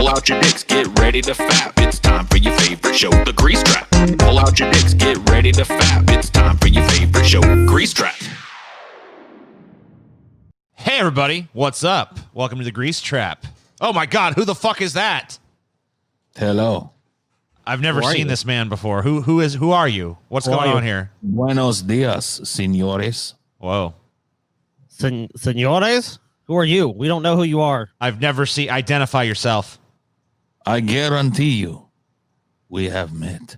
Pull out your dicks, get ready to fap. It's time for your favorite show, The Grease Trap. Pull out your dicks, get ready to fap. It's time for your favorite show, Grease Trap. Hey everybody, what's up? Welcome to the Grease Trap. Oh my God, who the fuck is that? Hello. I've never seen this man before. Who are you? What's going on here? Buenos dias, señores. Whoa. Senores? Who are you? We don't know who you are. I've never seen. Identify yourself. I guarantee you, we have met.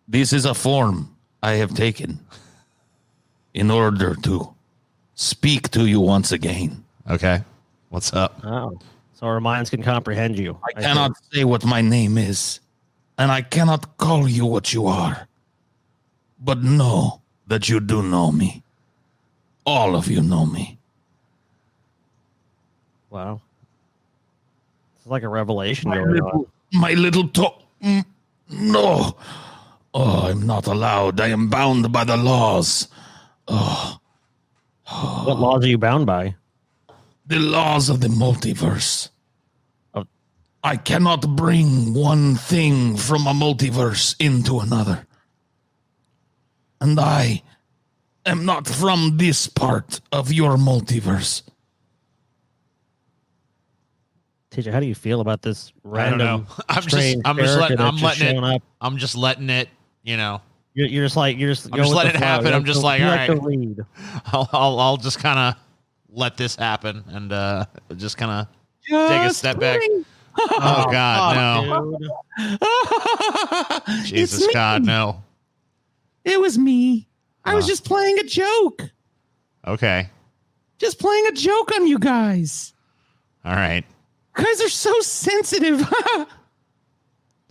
This is a form I have taken in order to speak to you once again. Okay. What's up? Oh, so our minds can comprehend you. I cannot say what my name is, and I cannot call you what you are. But know that you do know me. All of you know me. Wow. It's like a revelation going on. My little toe. No. Oh, I'm not allowed. I am bound by the laws. What laws are you bound by? The laws of the multiverse. I cannot bring one thing from a multiverse into another. And I am not from this part of your multiverse. TJ, how do you feel about this I don't know. random? I'm just letting it. You know. You're just I'm just letting it happen. I'm just like, all right. I'll just kind of let this happen and just kind of take a step back. Oh God, no! Jesus God, no! It was me. I was just playing a joke. Okay. Just playing a joke on you guys. All right. You guys are so sensitive.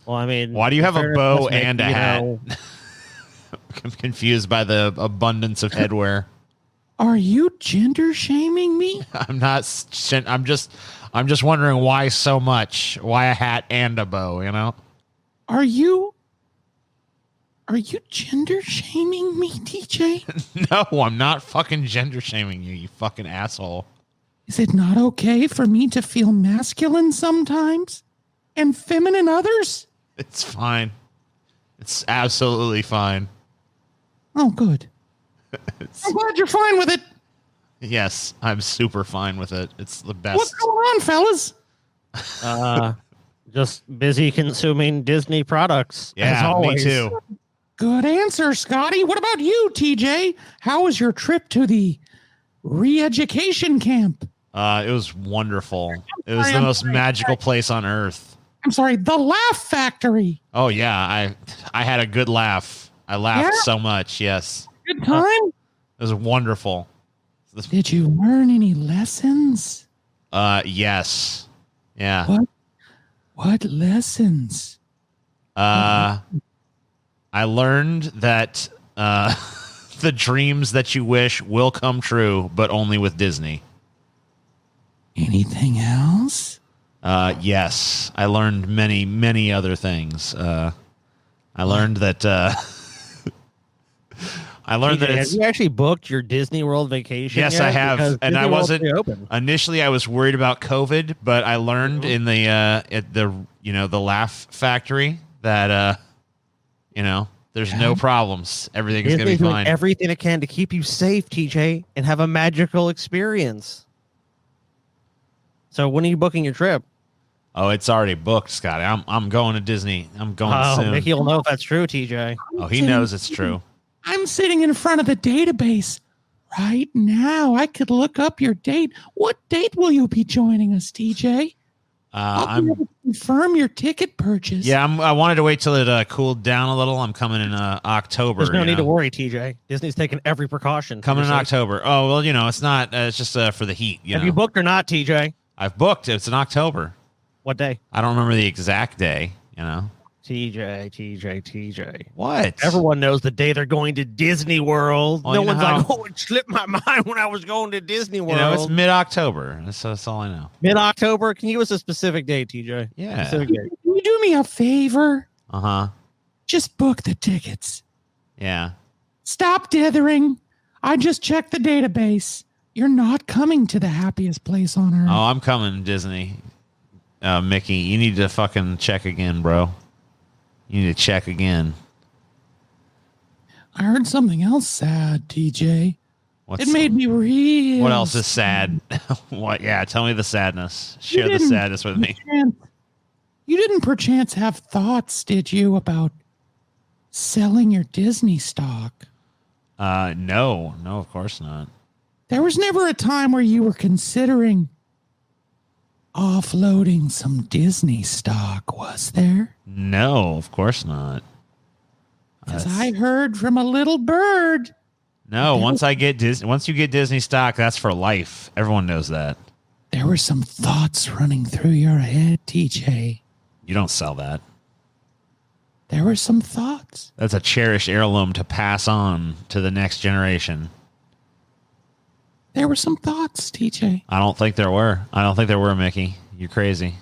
Well, I mean, why do you have a bow and a hat? I'm confused by the abundance of headwear. Are you gender shaming me? I'm not. I'm just wondering why so much. Why a hat and a bow? You know. Are you gender shaming me, TJ? No, I'm not fucking gender shaming you. You fucking asshole. Is it not okay for me to feel masculine sometimes and feminine others? It's fine. It's absolutely fine. Oh, good. I'm glad you're fine with it. Yes, I'm super fine with it. It's the best. What's going on, fellas? Just busy consuming Disney products. Yeah, as always. me too. Good answer, Scotty. What about you, TJ? How was your trip to the re-education camp? It was wonderful. It was the most magical place on earth. I'm sorry, the Laugh Factory. Oh yeah, I had a good laugh. I laughed so much. Yes. Good time? It was wonderful. Did you learn any lessons? Yes. Yeah. What lessons? I learned that the dreams that you wish will come true, but only with Disney. Anything else? Yes. I learned many, many other things. I learned that have you actually booked your Disney World vacation? Yes, yet? I have, Because and Disney I World's wasn't. open. Initially, I was worried about COVID, but I learned in the at the the Laugh Factory that there's no problems. Everything's gonna be Disney's doing fine. everything it can to keep you safe, TJ, and have a magical experience. So when are you booking your trip? Oh, it's already booked, Scotty. I'm going to Disney. I'm going soon. Mickey will know if that's true, TJ. Oh, he knows it's true. I'm sitting in front of the database right now. I could look up your date. What date will you be joining us, TJ? I'll be able to confirm your ticket purchase. Yeah, I wanted to wait till it cooled down a little. I'm coming in October. There's no need to worry, TJ. Disney's taking every precaution. Coming in October. Oh, well, it's not. It's just for the heat. Have you booked or not, TJ? I've booked. It's in October. What day? I don't remember the exact day, TJ. What? Everyone knows the day they're going to Disney World. Well, no one's like, oh, it slipped my mind when I was going to Disney World. It's mid-October. That's all I know. Mid-October? Can you give us a specific date, TJ? Yeah. Can you do me a favor? Uh-huh. Just book the tickets. Yeah. Stop dithering. I just checked the database. You're not coming to the happiest place on earth. Oh, I'm coming, Disney. Mickey, you need to fucking check again, bro. You need to check again. I heard something else sad, TJ. What's It made me real. What else is sad? What? Yeah, tell me the sadness. Share the sadness with me. You didn't perchance have thoughts, did you, about selling your Disney stock? No, of course not. There was never a time where you were considering offloading some Disney stock, was there? No, of course not. Because I heard from a little bird. No, once you get Disney stock, that's for life. Everyone knows that. There were some thoughts running through your head, TJ. You don't sell that. There were some thoughts. That's a cherished heirloom to pass on to the next generation. There were some thoughts, TJ. I don't think there were. Mickey. You're crazy.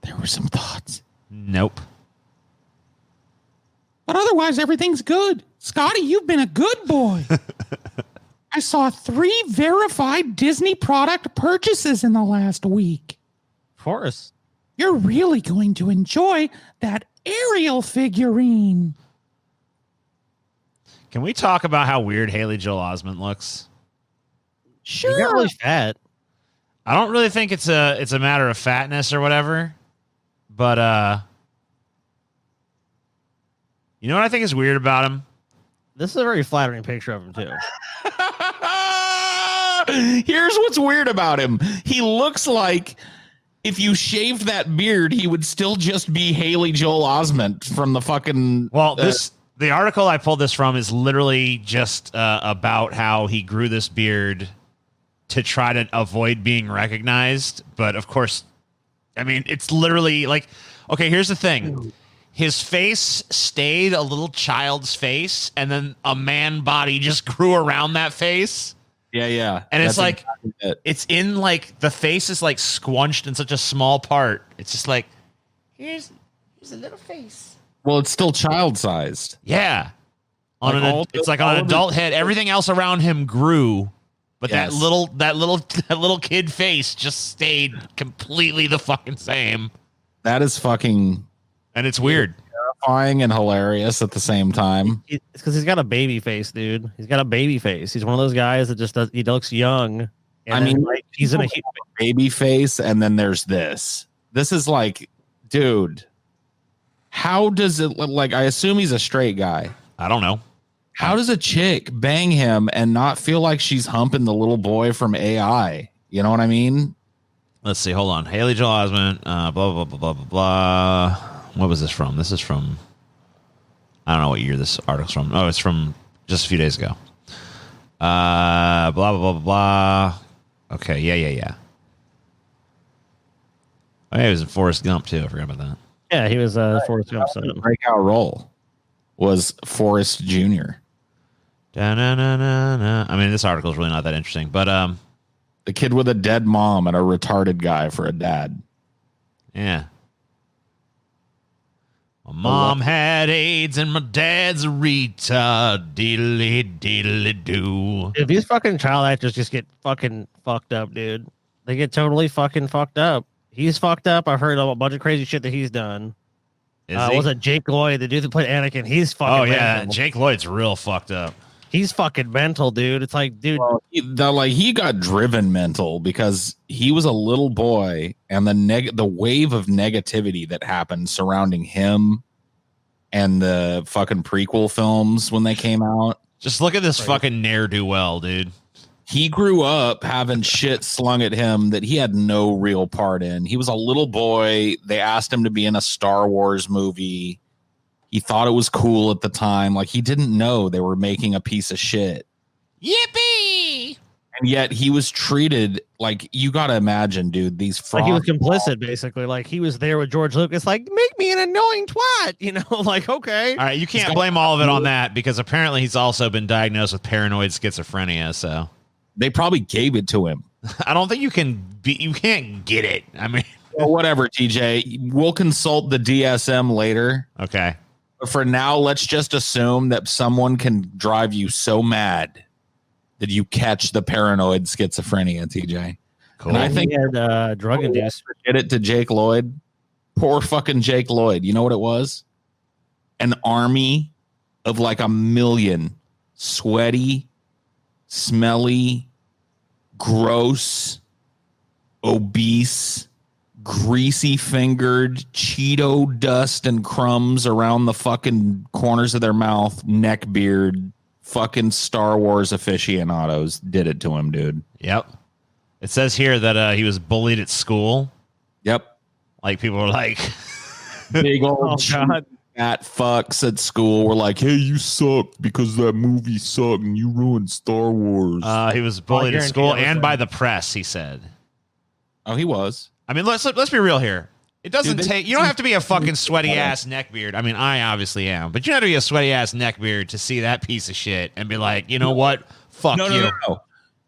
There were some thoughts. Nope. But otherwise, everything's good. Scotty, you've been a good boy. I saw 3 verified Disney product purchases in the last week. Of course. You're really going to enjoy that Ariel figurine. Can we talk about how weird Haley Joel Osment looks? Sure. He's not really fat. I don't really think it's a matter of fatness or whatever, but you know what I think is weird about him? This is a very flattering picture of him too. Here's what's weird about him. He looks like if you shaved that beard, he would still just be Haley Joel Osment from the fucking. Well, the article I pulled this from is literally just about how he grew this beard to try to avoid being recognized. But of course, I mean, it's literally like, okay, here's the thing. His face stayed a little child's face, and then a man body just grew around that face. Yeah. And it's like, it's in like, the face is like squunched in such a small part. It's just like, here's a little face. Well, it's still child-sized. Yeah. It's like on an adult head. Everything else around him grew, but Yes. that little kid face just stayed completely the fucking same. That is fucking And it's weird. terrifying and hilarious at the same time. It's because he's got a baby face, dude. He's got a baby face. He's one of those guys that just does. He looks young. I mean, like, he's in a baby face, and then there's this. This is like, dude, how does it look like? I assume he's a straight guy. I don't know. How does a chick bang him and not feel like she's humping the little boy from AI? You know what I mean? Let's see. Hold on. Haley Joel Osment. Blah, blah, blah, blah, blah, blah. What was this from? This is from, I don't know what year this article's from. Oh, it's from just a few days ago. Blah, blah, blah, blah, blah. Okay. Yeah. Oh, yeah, he was in Forrest Gump, too. I forgot about that. Yeah, he was Forrest Gump. Breakout role was Forrest Jr. Da-na-na-na-na. I mean, this article is really not that interesting, but The kid with a dead mom and a retarded guy for a dad. yeah. My mom had AIDS and my dad's a retard. Diddly-diddly-doo. If these fucking child actors just get fucking fucked up, dude, they get totally fucking fucked up. He's fucked up. I've heard a bunch of crazy shit that he's done. Was it Jake Lloyd, the dude that played Anakin? He's fucking. Oh yeah, mental. Jake Lloyd's real fucked up. He's fucking mental, dude. It's like, dude, Well, he got driven mental because he was a little boy, and the wave of negativity that happened surrounding him and the fucking prequel films when they came out. Just look at this fucking ne'er-do-well, dude. He grew up having shit slung at him that he had no real part in. He was a little boy. They asked him to be in a Star Wars movie. He thought it was cool at the time. Like, he didn't know they were making a piece of shit. Yippee! And yet he was treated like, you got to imagine, dude, these like he was frog- complicit, basically. Like he was there with George Lucas, like, make me an annoying twat, you know, like, okay. All right, you can't blame all of it on that because apparently he's also been diagnosed with paranoid schizophrenia, so. They probably gave it to him. I don't think you can't get it. I mean, Well, whatever, TJ. We'll consult the DSM later. okay. But for now, let's just assume that someone can drive you so mad that you catch the paranoid schizophrenia, TJ. Cool. And I think he had drug induced. did it to Jake Lloyd. Poor fucking Jake Lloyd. You know what it was? An army of like 1 million sweaty, smelly, gross, obese, greasy fingered Cheeto dust and crumbs around the fucking corners of their mouth, neck beard, fucking Star Wars aficionados did it to him, dude. Yep. It says here that he was bullied at school. Yep. Like people were like, Big old God. fat fucks at school were like, hey, you sucked because that movie sucked and you ruined Star Wars. he was bullied at school guarantee and by the press, he said. Oh, he was. I mean, let's be real here. It doesn't Dude, take. You don't have to be a fucking sweaty ass neckbeard. I mean, I obviously am, but you have to be a sweaty ass neckbeard to see that piece of shit and be like, you know what? Fuck you.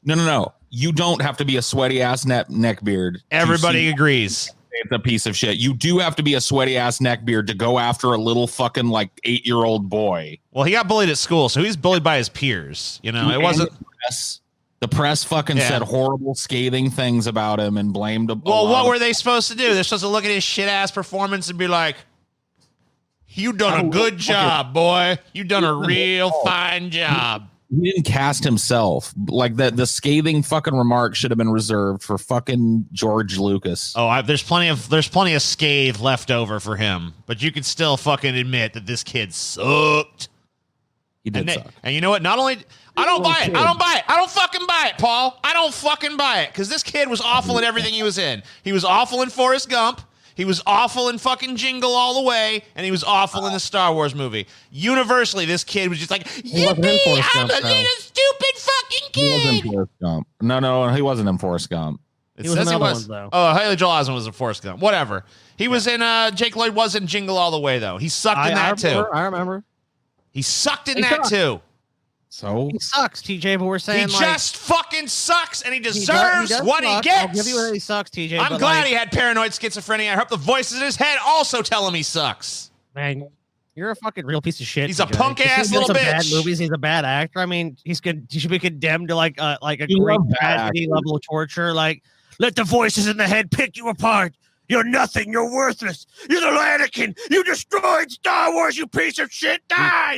No. You don't have to be a sweaty ass neckbeard. Everybody agrees. It's a piece of shit. You do have to be a sweaty ass neckbeard to go after a little fucking like 8-year-old boy. Well, he got bullied at school, so he's bullied by his peers. You know, it wasn't. The press fucking said horrible, scathing things about him and blamed him. Well, what were they supposed to do? They're supposed to look at his shit ass performance and be like, "You done a good job, boy. You done a real fine job." He didn't cast himself. Like the scathing fucking remark should have been reserved for fucking George Lucas. Oh, there's plenty of scathe left over for him, but you could still fucking admit that this kid sucked. He did suck. And you know what? Not only I don't buy it. I don't fucking buy it, Paul. I don't fucking buy it because this kid was awful in everything he was in. He was awful in Forrest Gump. He was awful in fucking Jingle All the Way, and he was awful in the Star Wars movie. Universally, this kid was just like, yippee, I'm a little stupid fucking kid. He wasn't Forrest Gump. No, he wasn't in Forrest Gump. It He was says in he other was. ones, though. Oh, Haley Joel Osment was in Forrest Gump. Whatever. He was in, Jake Lloyd was in Jingle All the Way, though. He sucked in that, too. I remember. He sucked in He that, sucked. too. So He sucks, TJ, but we're saying He like, just fucking sucks, and he he does deserves what he suck. gets. I'll give you that he sucks, TJ. I'm but glad like, he had paranoid schizophrenia. I hope the voices in his head also tell him he sucks. Man, you're a fucking real piece of shit. He's a TJ. punk-ass He's little some bad bitch. movies. He's a bad actor. I mean, he should be condemned to like a You great love bad tragedy actors. level of torture. Like, let the voices in the head pick you apart. You're nothing. You're worthless. You're the Anakin. You destroyed Star Wars. You piece of shit. Die.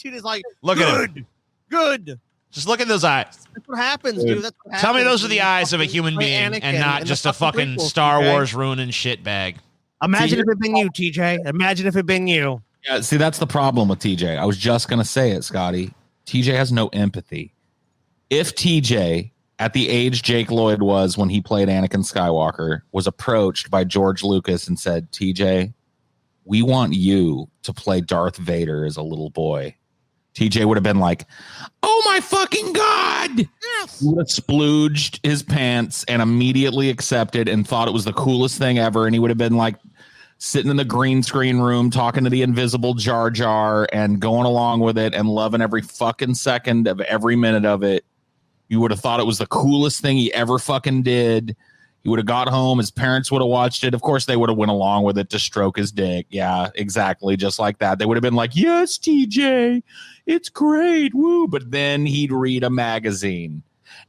Dude is like, Look at him. Good. Just look at those eyes. That's what happens, dude. That's what happens. Tell me those are when the you eyes of a fucking human play being Anakin and not in just the a fucking prequels, Star TJ. Wars ruining shitbag. Imagine if it had been you, TJ. Imagine if it had been you. yeah, see, that's the problem with TJ. I was just gonna say it, Scotty. TJ has no empathy. If TJ, at the age Jake Lloyd was when he played Anakin Skywalker, was approached by George Lucas and said, TJ, we want you to play Darth Vader as a little boy, TJ would have been like, oh my fucking God. Yes. He would have splooged his pants and immediately accepted and thought it was the coolest thing ever. And he would have been like sitting in the green screen room talking to the invisible Jar Jar and going along with it and loving every fucking second of every minute of it. You would have thought it was the coolest thing he ever fucking did. He would have got home. His parents would have watched it. Of course, they would have went along with it to stroke his dick. Yeah, exactly. Just like that. They would have been like, yes, TJ, it's great. Woo. But then he'd read a magazine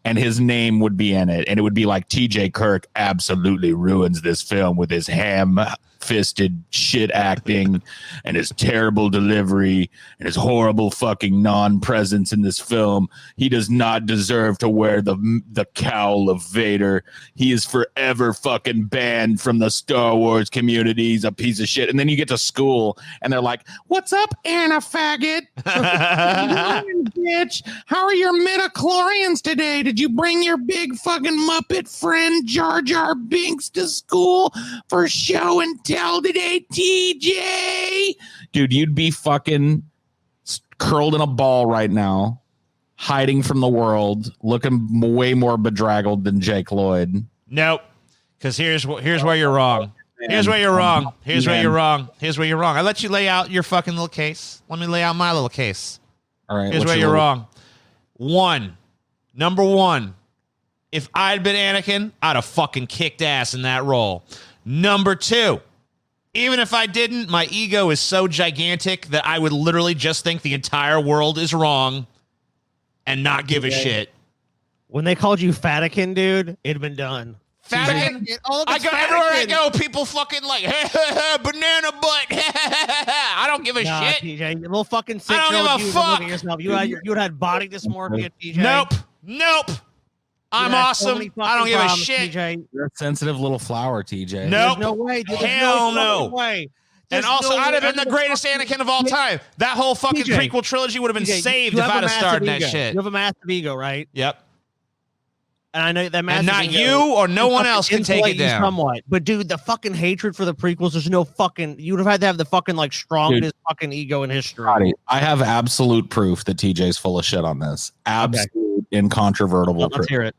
and his name would be in it. And it would be like, TJ Kirk absolutely ruins this film with his ham-fisted shit acting and his terrible delivery and his horrible fucking non-presence in this film. He does not deserve to wear the cowl of Vader. He is forever fucking banned from the Star Wars community. He's a piece of shit. And then you get to school and they're like, what's up, Anna faggot? Bitch, how are your midichlorians today? Did you bring your big fucking Muppet friend Jar Jar Binks to school for show and tell today, TJ? Dude, you'd be fucking curled in a ball right now, hiding from the world, looking way more bedraggled than Jake Lloyd. Nope. Because here's where you're wrong. Here's where you're wrong. Here's where you're wrong. Here's where you're wrong. I let you lay out your fucking little case. Let me lay out my little case. All right. Here's where you're wrong. Number one, if I'd been Anakin, I'd have fucking kicked ass in that role. Number two, even if I didn't, my ego is so gigantic that I would literally just think the entire world is wrong. and not give a shit. When they called you Fatican, dude, it'd been done. Fatican. I go everywhere I go. People fucking like banana butt. I don't give a shit. TJ, you little fucking 6-year-old. I don't give a fuck. Look at yourself. You had body dysmorphia, TJ. Nope. I'm awesome. I don't give a shit. TJ. You're a sensitive little flower, TJ. Nope. There's no way. Dude. Hell no. Way. And also, I'd have been the greatest Anakin of all time. That whole fucking prequel trilogy would have been saved if I'd have started that shit. You have a massive ego, right? Yep. And I know that massive and not ego, you or no one else can take it down. Somewhat. But dude, the fucking hatred for the prequels, there's no fucking, you would have had to have the fucking like strongest fucking ego in history. Scotty, I have absolute proof that TJ's full of shit on this. Absolute incontrovertible proof. Let's hear it.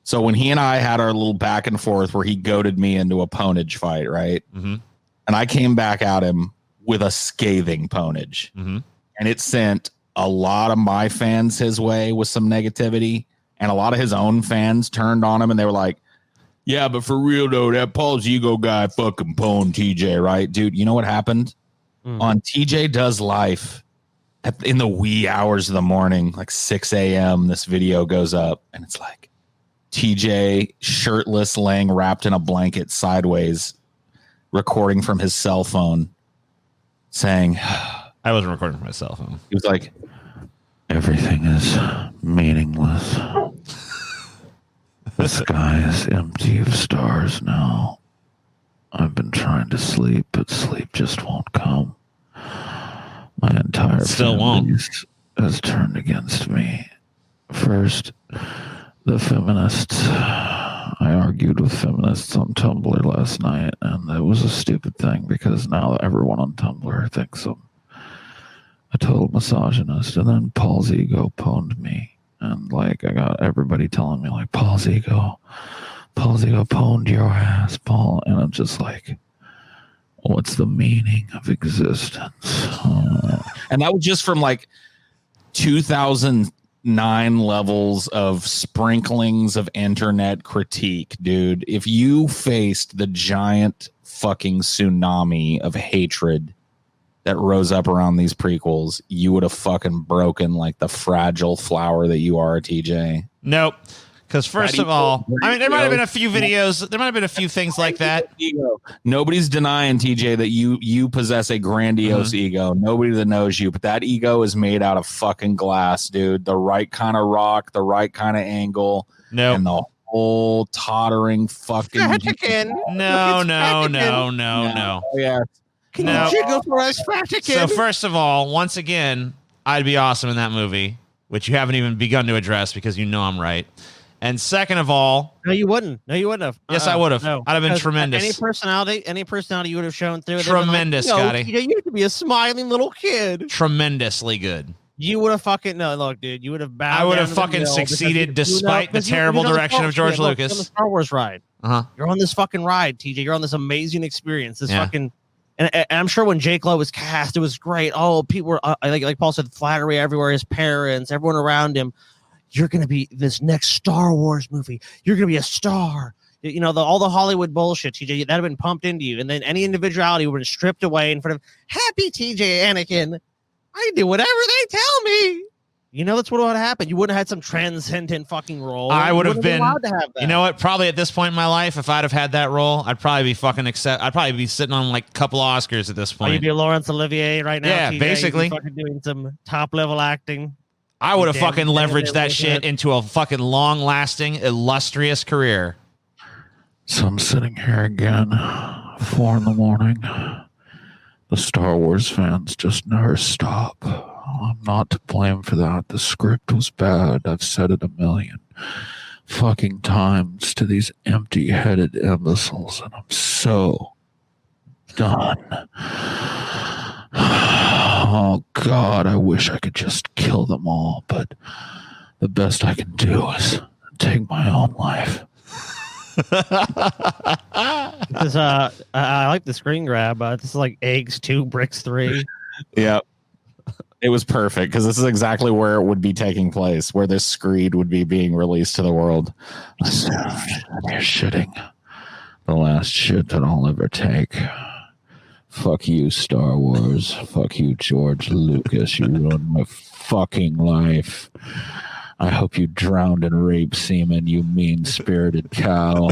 So when he and I had our little back and forth where he goaded me into a ponage fight, right? Mm-hmm. And I came back at him with a scathing ponage. Mm-hmm. And it sent a lot of my fans his way with some negativity. And a lot of his own fans turned on him and they were like, yeah, but for real though, that Paul's ego guy fucking pwned TJ, right? Dude, you know what happened? On TJ Does Life in the wee hours of the morning, like 6 a.m., this video goes up and it's like TJ shirtless, laying wrapped in a blanket sideways, recording from his cell phone, saying, I wasn't recording from my cell phone. He was like, everything is meaningless. The sky is empty of stars now. I've been trying to sleep, but sleep just won't come. My entire family has turned against me. First, the feminists. I argued with feminists on Tumblr last night, and it was a stupid thing because now everyone on Tumblr thinks I'm a total misogynist. And then Paul's ego pwned me. And like I got everybody telling me like Paul's ego pwned your ass, Paul. And I'm just like, what's the meaning of existence? And that was just from like 2009 levels of sprinklings of internet critique, dude. If you faced the giant fucking tsunami of hatred that rose up around these prequels, you would have fucking broken like the fragile flower that you are, TJ. Nope. Because first of all, I mean, there might have been a few videos. There might have been a few things like that. Nobody's denying, TJ, that you possess a grandiose ego. Nobody that knows you, but that ego is made out of fucking glass, dude. The right kind of rock, the right kind of angle, and the whole tottering fucking. No. Yeah. Can you jiggle for us, Fatican? So first of all, once again, I'd be awesome in that movie, which you haven't even begun to address because you know I'm right. And second of all, no, you wouldn't have. Yes, I would have. No. I'd have been tremendous. Any personality you would have shown through. Tremendous, Scotty. You could be a smiling little kid. Tremendously good. You would have fucking look, dude. You would have bowed. I would have fucking succeeded despite the terrible direction of George Lucas. You're on the Star Wars ride. You're on this fucking ride, TJ. You're on this amazing experience. This fucking. And I'm sure when Jake Lowe was cast, it was great. Oh, people were like Paul said, flattery everywhere. His parents, everyone around him. You're going to be this next Star Wars movie. You're going to be a star. You know, all the Hollywood bullshit, TJ, that had been pumped into you. And then any individuality would have been stripped away in front of happy TJ Anakin. I do whatever they tell me. You know, that's what would have happened. You wouldn't have had some transcendent fucking role. I would have been allowed to have that. You know what? Probably at this point in my life, if I'd have had that role, I'd probably be I'd probably be sitting on like a couple of Oscars at this point. You'd be Laurence Olivier right now. Yeah, TJ. basically. You'd be fucking doing some top level acting. I would have fucking leveraged that shit into a fucking long lasting, illustrious career. So I'm sitting here again, 4 a.m. The Star Wars fans just never stop. I'm not to blame for that. The script was bad. I've said it a million fucking times to these empty-headed imbeciles, and I'm so done. Oh, God, I wish I could just kill them all, but the best I can do is take my own life. This is, I like the screen grab. This is like eggs 2, bricks 3. Yeah. It was perfect because this is exactly where it would be taking place, where this screed would be being released to the world. You're shitting. The last shit that I'll ever take. Fuck you, Star Wars. Fuck you, George Lucas. You ruined my fucking life. I hope you drowned in rape semen, you mean-spirited cow.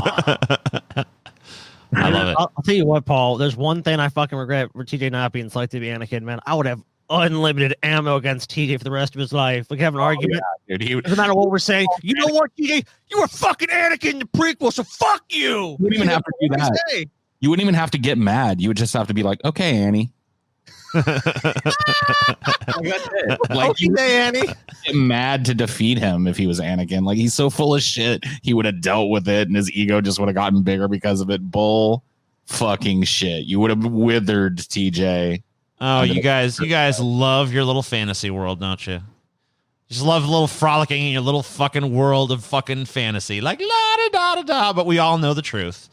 I love it. I'll tell you what, Paul. There's one thing I fucking regret for TJ not being selected to be Anakin, man. I would have unlimited ammo against TJ for the rest of his life. We can have an argument. Yeah, dude, Doesn't matter what we're saying. You know what, TJ? You were fucking Anakin in the prequel, so fuck you. You wouldn't even have to do that. You wouldn't even have to get mad. You would just have to be like, okay, Annie. Like, okay, Annie. Get mad to defeat him if he was Anakin. Like, he's so full of shit. He would have dealt with it, and his ego just would have gotten bigger because of it. Bull fucking shit. You would have withered TJ. Oh, you guys love your little fantasy world, don't you? Just love a little frolicking in your little fucking world of fucking fantasy. Like, la-da-da-da-da, but we all know the truth.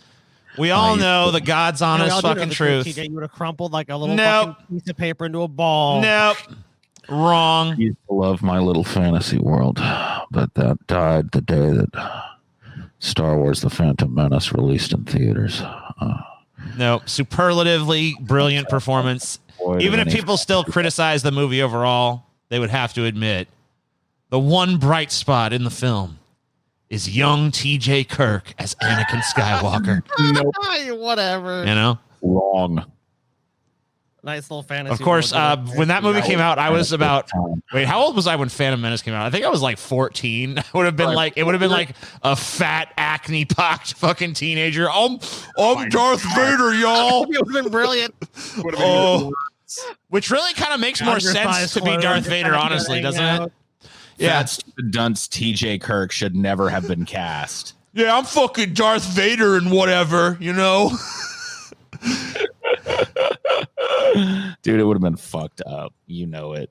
We all know the God's honest fucking truth. TJ, you would have crumpled like a little fucking piece of paper into a ball. Nope. Wrong. I used to love my little fantasy world, but that died the day that Star Wars The Phantom Menace released in theaters. Nope. Superlatively brilliant performance. Even if people still criticize the movie overall, they would have to admit the one bright spot in the film is young TJ Kirk as Anakin Skywalker. Nope. Whatever. You know? Wrong. Nice little fantasy. Of course, when that movie came out, I was about... Wait, how old was I when Phantom Menace came out? I think I was like 14. It would have been like a fat, acne-pocked fucking teenager. I'm Darth Vader, y'all. It would have been brilliant. Oh, which really kind of makes more sense to be Darth Vader, honestly, doesn't it? Yeah, dunce TJ Kirk should never have been cast. Yeah, I'm fucking Darth Vader and whatever, you know? Dude, it would have been fucked up. You know it.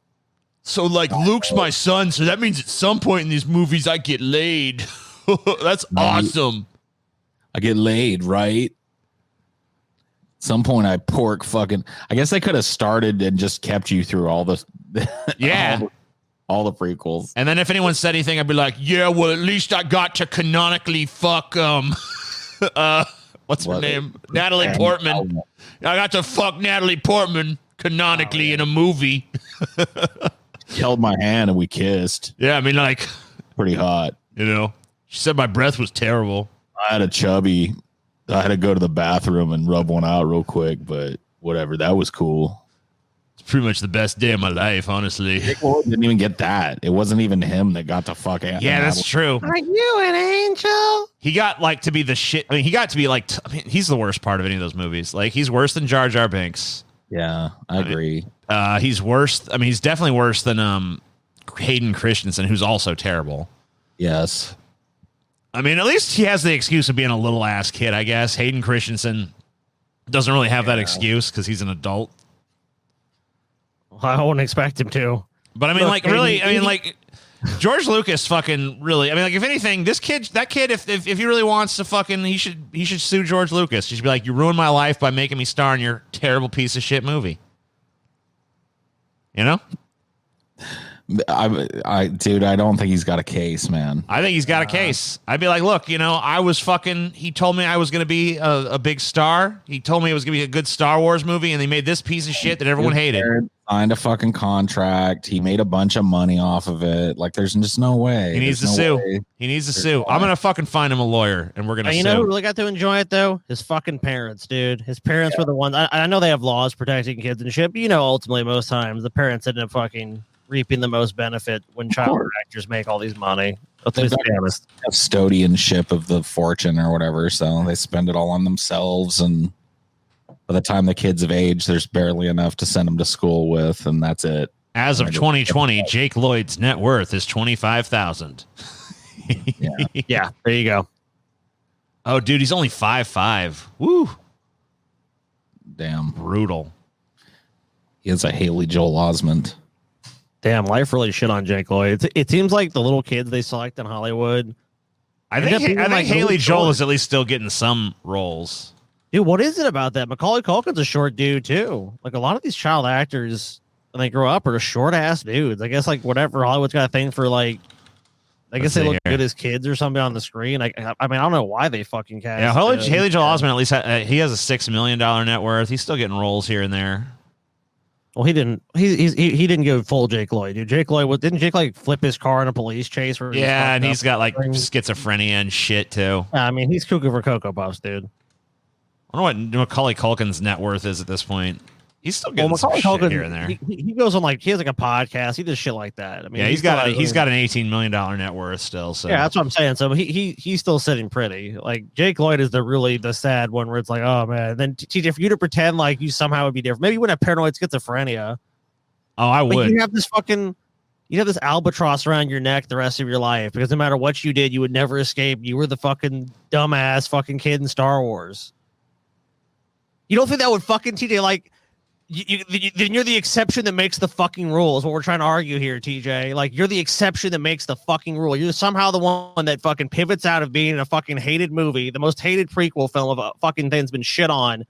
So, like, Luke's my son, so that means at some point in these movies I get laid. That's awesome. I get laid, right? Some point I pork fucking... I guess they could have started and just kept you through all the... Yeah. all the prequels. And then if anyone said anything, I'd be like, yeah, well, at least I got to canonically fuck, what's her name? Natalie Portman. I got to fuck Natalie Portman canonically in a movie. She held my hand and we kissed. Yeah, I mean, like... Pretty hot. You know? She said my breath was terrible. I had a chubby. I had to go to the bathroom and rub one out real quick, but whatever. That was cool. Pretty much the best day of my life, honestly. Didn't even get that. It wasn't even him that got to fuck Ant-Man. Yeah, that's true. Are you an angel? He got like to be the shit. I mean, he got to be like. He's the worst part of any of those movies. Like, he's worse than Jar Jar Binks. Yeah, I agree. He's worse. I mean, he's definitely worse than Hayden Christensen, who's also terrible. Yes. I mean, at least he has the excuse of being a little ass kid, I guess. Hayden Christensen doesn't really have that excuse because he's an adult. I wouldn't expect him to. But I mean, like, really, I mean, like, George Lucas fucking really, I mean, like, if anything, that kid, if he really wants to fucking, he should sue George Lucas. He should be like, you ruined my life by making me star in your terrible piece of shit movie. You know? Dude, I don't think he's got a case, man. I think he's got a case. I'd be like, look, you know, he told me I was going to be a big star. He told me it was going to be a good Star Wars movie, and they made this piece of shit that everyone hated. Signed a fucking contract. He made a bunch of money off of it. Like, there's just no way. He needs to sue. He needs to sue. I'm going to fucking find him a lawyer, and we're going to sue. You know who really got to enjoy it, though? His fucking parents, dude. His parents were the ones. I know they have laws protecting kids and shit, but, you know, ultimately, most times, the parents end up fucking reaping the most benefit when child actors make all these money. They've got custodianship of the fortune or whatever, so they spend it all on themselves, and by the time the kids of age, there's barely enough to send them to school with, and that's it. As of 2020, Jake Lloyd's net worth is $25,000. Yeah, there you go. Oh, dude, he's only 5'5". Woo. Damn. Brutal. He is a Haley Joel Osment. Damn, life really shit on Jake Lloyd. It seems like the little kids they select in Hollywood. I think Haley Joel is at least still getting some roles. Dude, what is it about that? Macaulay Culkin's a short dude too. Like, a lot of these child actors, when they grow up, are short ass dudes. I guess, like, whatever, Hollywood's got a thing for, like, I guess they look good as kids or something on the screen. I mean, I don't know why they fucking cast. Yeah, Haley Joel Osment, at least he has a $6 million net worth. He's still getting roles here and there. Well, he didn't. He didn't go full Jake Lloyd, dude. Didn't Jake like flip his car in a police chase? Where Yeah, and he's got like schizophrenia and shit too. I mean, he's cuckoo for Cocoa Puffs, dude. I don't know what Macaulay Culkin's net worth is at this point. He's still getting some shit here and there. He goes on he has like a podcast. He does shit like that. I mean, yeah, he's got an $18 million net worth still. So yeah, that's what I'm saying. So he's still sitting pretty. Like Jake Lloyd is the sad one where it's like, oh man. Then TJ, for you to pretend like you somehow would be different, maybe you wouldn't have paranoid schizophrenia. Oh, I would. You have this albatross around your neck the rest of your life because no matter what you did, you would never escape. You were the fucking dumbass fucking kid in Star Wars. You don't think that would fucking TJ like? Then you're the exception that makes the fucking rule is what we're trying to argue here, TJ. Like, you're the exception that makes the fucking rule. You're somehow the one that fucking pivots out of being a fucking hated movie, the most hated prequel film of a fucking thing's been shit on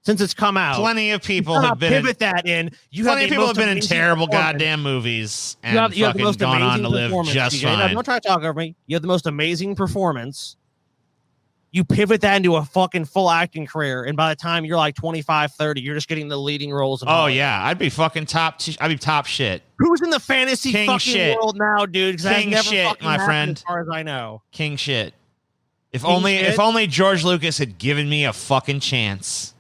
since it's come out. Plenty of people have been pivot that in. Plenty of people have been in terrible goddamn movies and you have the most gone on to live just fine. Now, don't try to talk over me. You have the most amazing performance. You pivot that into a fucking full acting career, and by the time you're like 25, 30, you're just getting the leading roles. Oh yeah, I'd be fucking I'd be top shit. Who's in the fantasy King fucking shit. world now, dude? King shit, my friend. As far as I know, king shit. If only George Lucas had given me a fucking chance,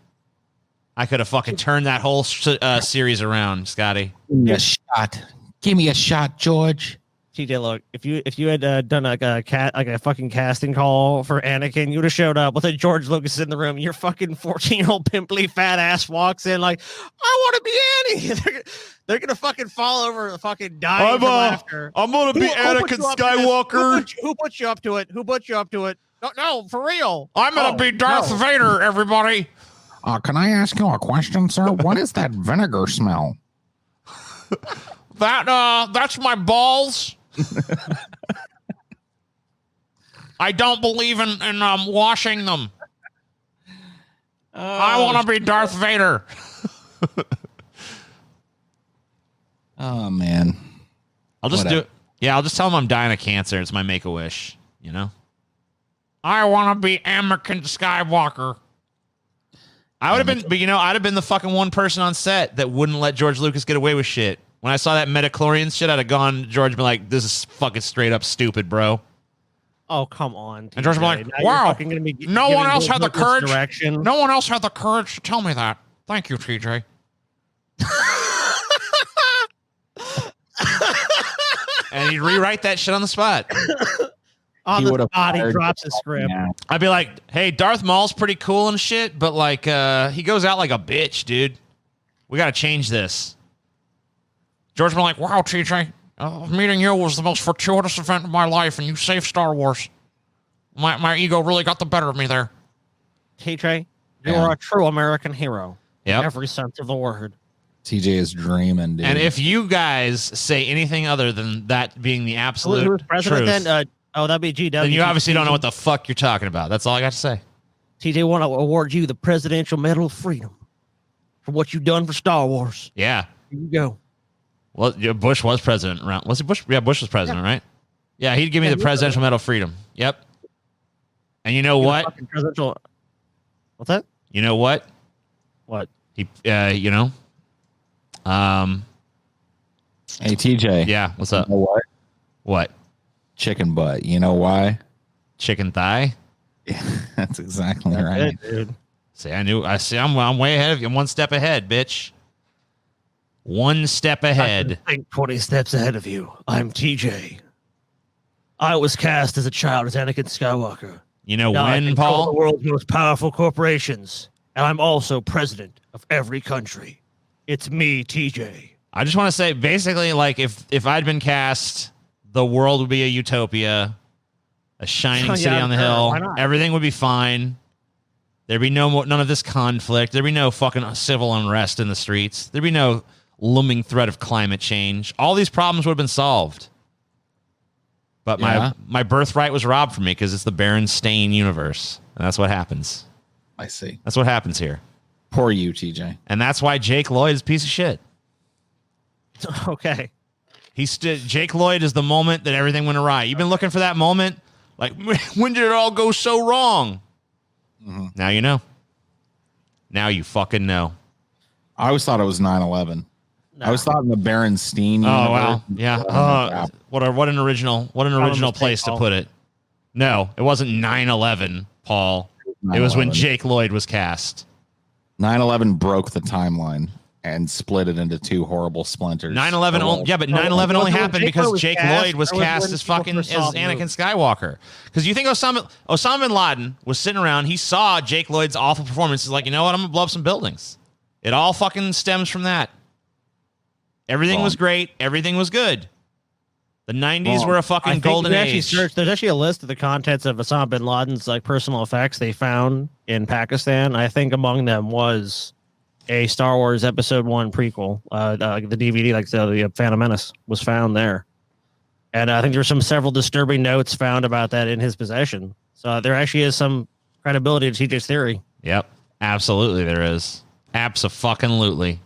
I could have fucking turned that whole series around, Scotty. Give me a shot. Give me a shot, George. TJ, look, if you had done like a fucking casting call for Anakin, you would have showed up with a George Lucas in the room. Your fucking 14-year-old pimply fat ass walks in like, I want to be Annie. They're gonna fucking fall over the fucking dying from laughter. I'm gonna be Anakin Skywalker. Who put you up to it? Who put you up to it? No, for real. I'm gonna be Darth Vader, everybody. Can I ask you a question, sir? What is that vinegar smell? That's my balls. I don't believe in washing them. I want to be Darth Vader. Oh man, I'll just do it. Yeah, I'll just tell him I'm dying of cancer. It's my make-a-wish. You know. I want to be Anakin Skywalker. I would have been, but I'd have been the fucking one person on set that wouldn't let George Lucas get away with shit. When I saw that midichlorian shit, I'd have gone to George and been like, this is fucking straight up stupid, bro. Oh, come on. TJ. And George would be like, wow, no one else had the courage. No one else had the courage to tell me that. Thank you, TJ. And he'd rewrite that shit on the spot. On the spot, he drops his script. Yeah. I'd be like, hey, Darth Maul's pretty cool and shit, but like, he goes out like a bitch, dude. We got to change this. George been like, wow, TJ, meeting you was the most fortuitous event of my life, and you saved Star Wars. My ego really got the better of me there. TJ, you are a true American hero. Yep. In every sense of the word. TJ is dreaming, dude. And if you guys say anything other than that being the absolute Who's president truth, then? That'd be GW. then you obviously don't know what the fuck you're talking about. That's all I got to say. TJ want to award you the Presidential Medal of Freedom for what you've done for Star Wars. Yeah. Here you go. Well, Bush was president around. Was it Bush? Yeah, Bush was president, right? Yeah, he'd give me the Presidential Medal of Freedom. Yep. And you know what? Presidential. What's that? You know what? What? He, Hey, TJ. Yeah, what's up? You know what? What? Chicken butt. You know why? Chicken thigh? That's exactly That's right. it, dude. See, I'm way ahead of you. I'm one step ahead, bitch. One step ahead. I think 20 steps ahead of you. I'm TJ. I was cast as a child as Anakin Skywalker. You know now when, I Paul? the world's most powerful corporations, and I'm also president of every country. It's me, TJ. I just want to say, basically, like if I'd been cast, the world would be a utopia, a shining city on the hill. Everything would be fine. There'd be none of this conflict. There'd be no fucking civil unrest in the streets. There'd be no looming threat of climate change. All these problems would have been solved. But my birthright was robbed from me because it's the Berenstain universe. And that's what happens. I see. That's what happens here. Poor you, TJ. And that's why Jake Lloyd is a piece of shit. Okay. Jake Lloyd is the moment that everything went awry. You've been looking for that moment. Like, when did it all go so wrong? Mm-hmm. Now you know. Now you fucking know. I always thought it was 9/11. I was thought in the Berenstein. Oh wow, yeah. What an original place to put it. No, it wasn't 9/11, Paul. 9/11. It was when Jake Lloyd was cast. 9/11 broke the timeline and split it into two horrible splinters. 9/11, yeah, but 9/11 only happened because Jake Lloyd was cast as Anakin Skywalker. Because you think Osama bin Laden was sitting around, he saw Jake Lloyd's awful performance. He's like, you know what? I'm gonna blow up some buildings. It all fucking stems from that. Everything was great. Everything was good. The 90s were a fucking golden age. There's actually a list of the contents of Osama bin Laden's like personal effects they found in Pakistan. I think among them was a Star Wars Episode 1 prequel. The DVD, like the Phantom Menace, was found there. And I think there were several disturbing notes found about that in his possession. So there actually is some credibility to TJ's theory. Yep. Absolutely there is. Abso-fucking-lutely.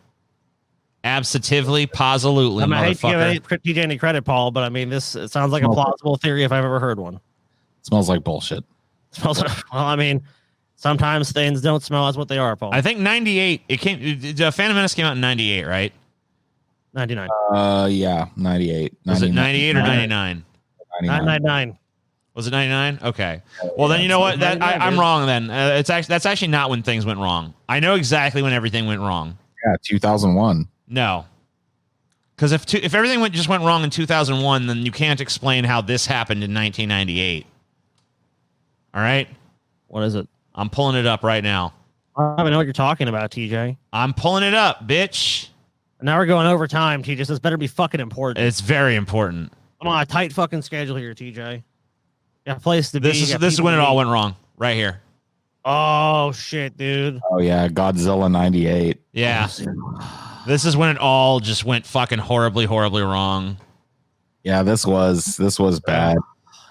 Absolutely, positively, I hate motherfucker. to give TJ any credit, Paul, but I mean, it sounds like a plausible theory if I've ever heard one. Smells like bullshit. Well, I mean, sometimes things don't smell as what they are, Paul. I think 98, Phantom Menace came out in 98, right? 99. Yeah, 98. Was it 98 or 99? 99. Was it 99? Okay. Well, then you know what? I'm wrong then. That's actually not when things went wrong. I know exactly when everything went wrong. Yeah, 2001. No, because if everything just went wrong in 2001, then you can't explain how this happened in 1998. All right, what is it? I'm pulling it up right now. I don't even know what you're talking about, TJ. I'm pulling it up, bitch. Now we're going over time, TJ. This better be fucking important. It's very important. I'm on a tight fucking schedule here, TJ. Got a place to be. This is when it all went wrong, right here. Oh shit, dude. Oh yeah, Godzilla 98. Yeah. This is when it all just went fucking horribly, horribly wrong. Yeah, this was bad.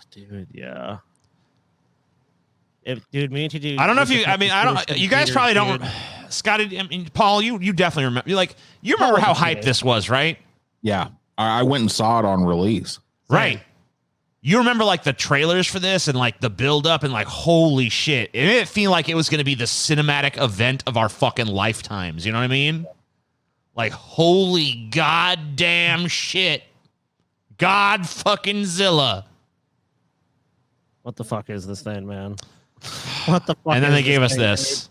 Dude, yeah. Dude, me and TJ. I don't know if you. I mean, I don't. You guys probably don't. Scotty, I mean, Paul, you definitely remember. You remember how hyped this was, right? Yeah, I went and saw it on release. Right. You remember like the trailers for this and like the build up and like holy shit. It made it feel like it was going to be the cinematic event of our fucking lifetimes. You know what I mean? Like holy goddamn shit. God fucking Zilla. What the fuck is this thing, man? What the fuck? And then they gave us this.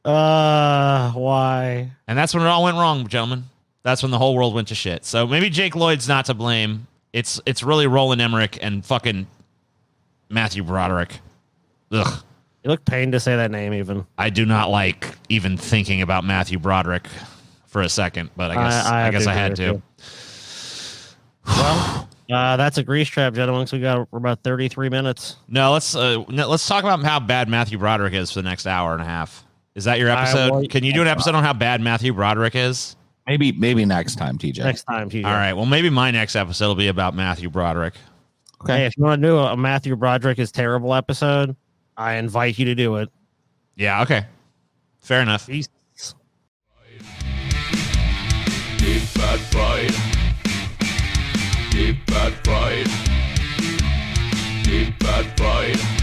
Why? And that's when it all went wrong, gentlemen. That's when the whole world went to shit. So maybe Jake Lloyd's not to blame. It's really Roland Emmerich and fucking Matthew Broderick. Ugh. You look pained to say that name even. I do not like even thinking about Matthew Broderick for a second, but I guess I had to. Well, that's a grease trap, gentlemen. So we're about 33 minutes. No, let's talk about how bad Matthew Broderick is for the next hour and a half. Is that your episode? Can you do an episode on how bad Matthew Broderick is? Maybe next time, TJ. Next time, TJ. All right. Well, maybe my next episode will be about Matthew Broderick. Okay. Hey, if you want to do a Matthew Broderick is terrible episode, I invite you to do it. Yeah. Okay. Fair enough. Peace. Deep fat fried. Deep fat fried. Deep fat fried.